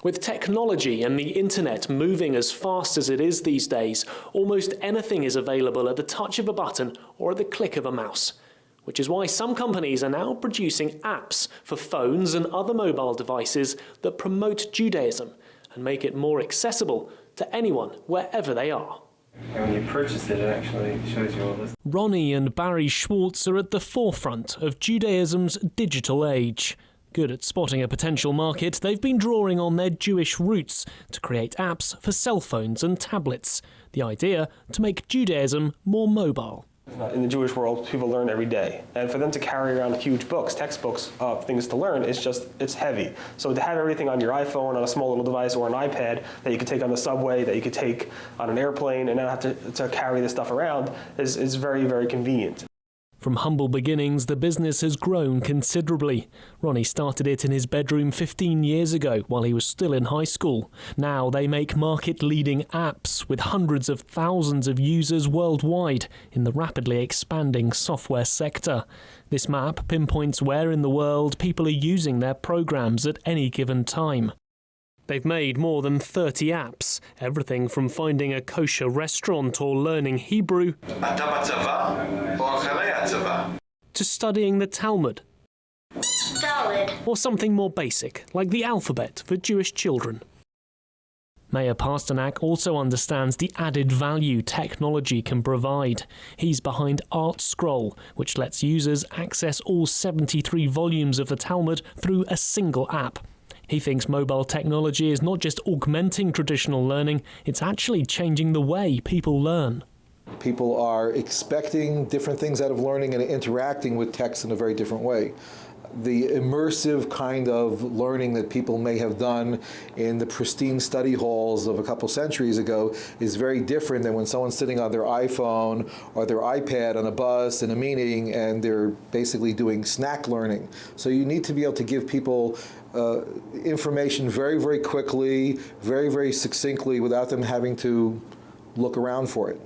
With technology and the internet moving as fast as it is these days, almost anything is available at the touch of a button or at the click of a mouse. Which is why some companies are now producing apps for phones and other mobile devices that promote Judaism and make it more accessible to anyone wherever they are. And when you purchase it, it actually shows you all this. Ronnie and Barry Schwartz are at the forefront of Judaism's digital age. Good at spotting a potential market, they've been drawing on their Jewish roots to create apps for cell phones and tablets. The idea to make Judaism more mobile. In the Jewish world, people learn every day. And for them to carry around huge books, textbooks of things to learn, it's heavy. So to have everything on your iPhone, on a small little device, or an iPad that you could take on the subway, that you could take on an airplane, and not have to carry this stuff around is very, very convenient. From humble beginnings, the business has grown considerably. Ronnie started it in his bedroom 15 years ago while he was still in high school. Now they make market-leading apps with hundreds of thousands of users worldwide in the rapidly expanding software sector. This map pinpoints where in the world people are using their programs at any given time. They've made more than 30 apps, everything from finding a kosher restaurant or learning Hebrew to studying the Talmud or something more basic, like the alphabet for Jewish children. Mayor Pasternak also understands the added value technology can provide. He's behind Artscroll, which lets users access all 73 volumes of the Talmud through a single app. He thinks mobile technology is not just augmenting traditional learning, it's actually changing the way people learn. People are expecting different things out of learning and interacting with text in a very different way. The immersive kind of learning that people may have done in the pristine study halls of a couple centuries ago is very different than when someone's sitting on their iPhone or their iPad on a bus in a meeting and they're basically doing snack learning. So you need to be able to give people information very, very quickly, very, very succinctly without them having to look around for it.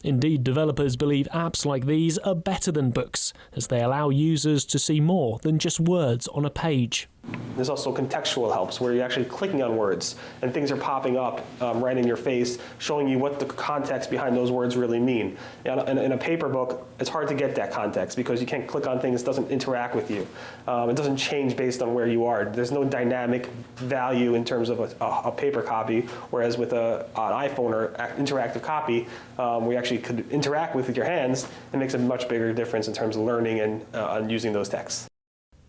Indeed, developers believe apps like these are better than books, as they allow users to see more than just words on a page. There's also contextual helps, where you're actually clicking on words and things are popping up right in your face, showing you what the context behind those words really mean. In a paper book, it's hard to get that context because you can't click on things, it doesn't interact with you. It doesn't change based on where you are. There's no dynamic value in terms of a paper copy, whereas with an iPhone or interactive copy, we actually could interact with your hands. It makes a much bigger difference in terms of learning and using those texts.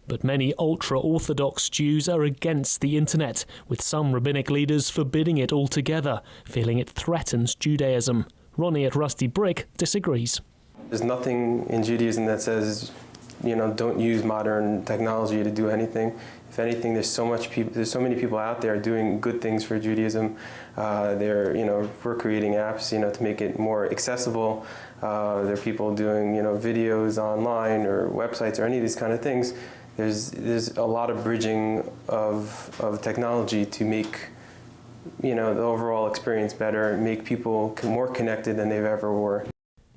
But many ultra-Orthodox Jews are against the internet, with some rabbinic leaders forbidding it altogether, feeling it threatens Judaism. Ronnie at Rusty Brick disagrees. There's nothing in Judaism that says, don't use modern technology to do anything. If anything, there's so many people out there doing good things for Judaism. We're creating apps, to make it more accessible. There are people doing, videos online or websites or any of these kind of things. There's a lot of bridging of technology to make, the overall experience better, make people more connected than they've ever were.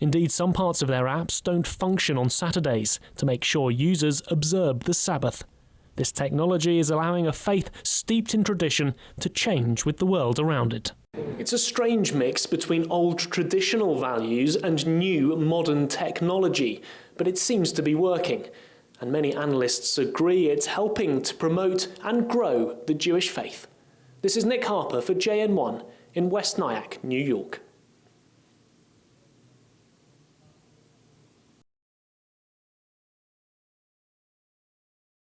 Indeed, some parts of their apps don't function on Saturdays to make sure users observe the Sabbath. This technology is allowing a faith steeped in tradition to change with the world around it. It's a strange mix between old traditional values and new modern technology, but it seems to be working. And many analysts agree it's helping to promote and grow the Jewish faith. This is Nick Harper for JN1 in West Nyack, New York.